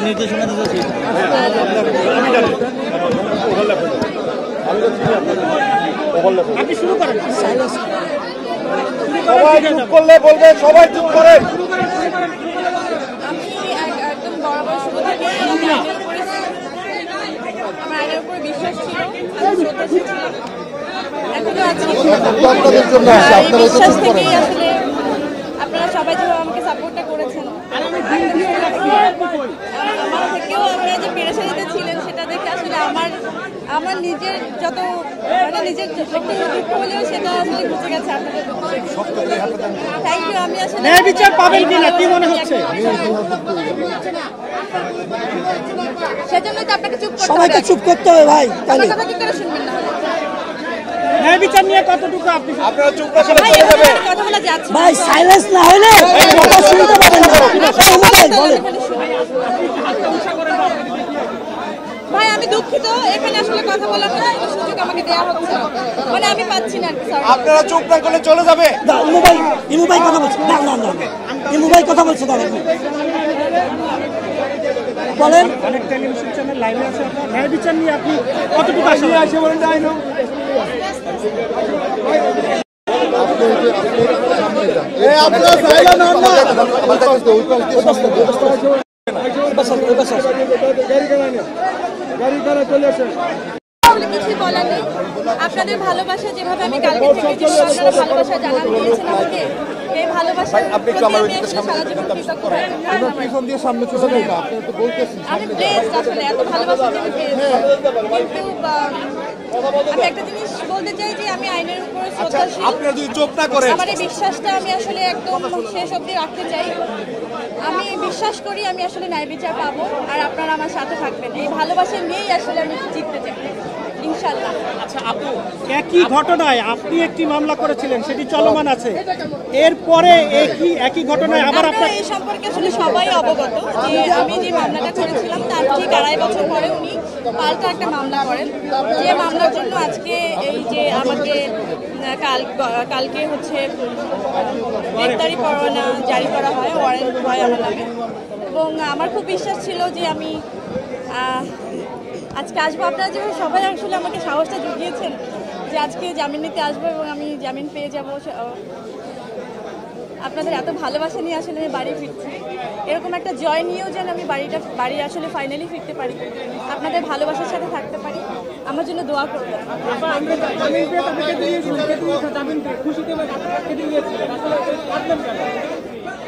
নির্দেশনা দিতেছি আপনি শুরু করেন। সবাই চুপ করলে বলবে, সবাই চুপ করেন। একদম বরাবর শুরু থেকে আমার আইনের উপরে বিশ্বাস ছিল, এখনো আছে। বিশ্বাস থেকেই আসলে আপনারা সবাই যেভাবে আমাকে সাপোর্টটা করেছেন, আমার থেকেও আপনারা যে পেরেশানিতে ছিলেন সেটা দেখে আসলে আমার নিজের যত মানে নিজের একটু দুঃখ হলেও সেটা আসলে বুঝে গেছে আপনাদের। Thank you. আমি আসলে ন্যায় বিচার পাবেন কিনা কি মনে হচ্ছে? সেজন্যই তো আপনাকে চুপ করতে হবে। সবাইকে চুপ করতে হবে ভাই। আমার কথা কি করে শুনবেন না? ন্যায় বিচার নিয়ে কতটুকু আপনি আপনারা চুপ না করলে চলে যাবে। কথা বলা যাচ্ছে ভাই সাইলেন্স না হলে কথা শুনতে পাবেন না। ভাই আমি দুঃখিত, এখানে আসলে কথা বলার মতো কোনো সুযোগ আমাকে দেওয়া হচ্ছে না, মানে আমি পাচ্ছি না আর কি। সরি। আপনারা চুপ না করলে চলে যাবে। ইমু ভাই কথা বলছে। না না না ইমু ভাই কথা বলছে। দাঁড়ান বলেন। অনেক টেলিভিশন চ্যানেল লাইভে আছে, আপনার ন্যায় বিচার নিয়ে আপনি কতটুকু আশা আছে বলেন? যাই না আপনারা সাইলেন্ট হন না। কিছুই বলার নেই। আপনাদের ভালোবাসা যেভাবে আমি কালকে থেকে যেভাবে আপনারা ভালোবাসা জানান দিয়েছেন আমাকে, এই ভালোবাসা আপনি একটু আমার ওইদিকে সামনে সামনে চলে যাবেন। আপনি তো বলতেছেন আমি প্লেস আসলে এত ভালোবাসা যে আমি পেয়েছি। কিন্তু আমি একটা জিনিস বলতে চাই যে আমি আইনের উপরে শ্রদ্ধাশীল। আপনারা যদি চুপ না করেন, আমার এই বিশ্বাসটা আমি আসলে একদম শেষ অবধি রাখতে চাই। আমি বিশ্বাস করি আমি আসলে ন্যায় বিচার পাবো, আর আপনারা আমার সাথে থাকবেন। এই ভালোবাসা নিয়েই আসলে আমি জিততে চাই ইনশাল্লাহ। আচ্ছা আপু, একই ঘটনায় আপনি একটি মামলা করেছিলেন, সেটি চলমান আছে। এরপরে একই ঘটনায় আবার আপনার এই সম্পর্কে আসলে সবাই অবগত যে আমি যে মামলাটা করেছিলাম তার ঠিক 2.5 বছর পরে উনি পাল্টা একটা মামলা করেন, যে মামলার জন্য আজকে এই যে আমাকে কালকে হচ্ছে গ্রেপ্তারি পরোয়ানা জারি করা হয়, ওয়ারেন্ট হয় আমার নামে। এবং আমার খুব বিশ্বাস ছিল যে আমি আজকে আসবো। আপনারা যেভাবে সবাই আসলে আমাকে সাহসটা জুগিয়েছেন যে আজকে জামিন নিতে আসবো এবং আমি জামিন পেয়ে যাবো, আপনাদের এত ভালোবাসা নিয়ে আসলে আমি বাড়ি ফিরছি। এরকম একটা জয় নিয়েও যেন আমি বাড়ি আসলে ফাইনালি ফিরতে পারি, আপনাদের ভালোবাসার সাথে থাকতে পারি, আমার জন্য দোয়া করবেন।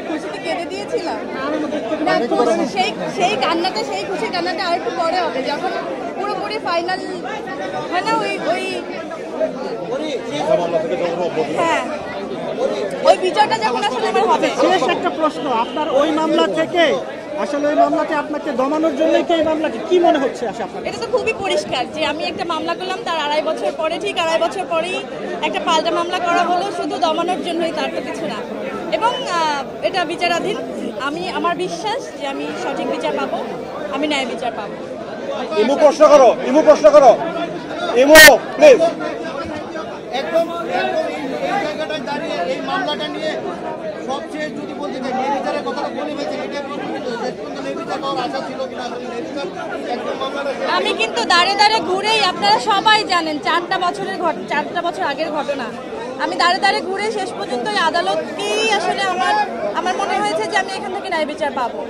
খুশিতে কেঁদে দিয়েছিলাম না, সেই কান্নাটা, সেই খুশির কান্নাটা আর একটু পরে হবে, যখন পুরোপুরি ফাইনাল হয় না ওই হ্যাঁ ওই বিচারটা যখন আসলে আমার হবে। শেষ একটা প্রশ্ন, আপনার ওই মামলা থেকে আসলে ওই মামলাকে আপনাকে দমানোর জন্যই কি এই মামলাকে কি মনে হচ্ছে? আসলে আপনার এটা তো খুবই পরিষ্কার যে আমি একটা মামলা করলাম, তার 2.5 বছর পরে, ঠিক 2.5 বছর পরেই একটা পাল্টা মামলা করা হলো শুধু দমানোর জন্যই, তার তো কিছু না। এবং এটা বিচারাধীন। আমার বিশ্বাস যে আমি সঠিক বিচার পাবো, আমি ন্যায় বিচার পাবো। ইমু প্রশ্ন করো, ইমু প্রশ্ন করো, ইমু প্লিজ। একদম এই জায়গাটায় দাঁড়িয়ে এই মামলাটা নিয়ে সবচেয়ে যদি বলতে চাই ন্যায় বিচারের কথাটা বলে গেছে, এটা ন্যায় বিচার পাওয়ার আশা ছিল কিনা? আমি কিন্তু দাঁড়ে দাঁড়ে ঘুরেই, আপনারা সবাই জানেন 4টা বছর আগের ঘটনা, আমি দাঁড়ে দাঁড়ে ঘুরে শেষ পর্যন্ত এই আদালতকেই আসলে আমার মনে হয়েছে যে আমি এখান থেকে ন্যায় বিচার পাবো।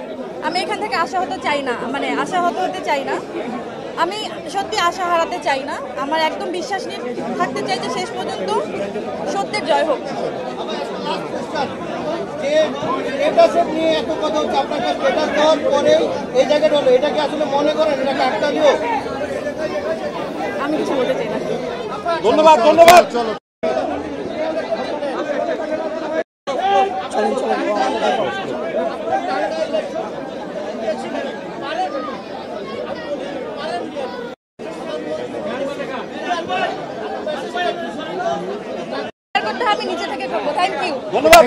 আমি এখান থেকে আশাহত চাই না, মানে আশাহত হতে চাই না, আমি সত্যি আশা হারাতে চাই না। আমার একদম বিশ্বাস নিয়ে থাকতে চাই যে শেষ পর্যন্ত সত্যের জয় হোক। নিয়ে এত কথা হচ্ছে, আপনাকে স্ট্যাটাস দেওয়ার পরে এই জায়গাটা হলো, এটাকে আসলে মনে করেন এটা কাকতালীয়? আমি কিছু বলতে চাই না। ধন্যবাদ, ধন্যবাদ। করতে হবে, নিচে থেকে করবো। Thank you. ধন্যবাদ।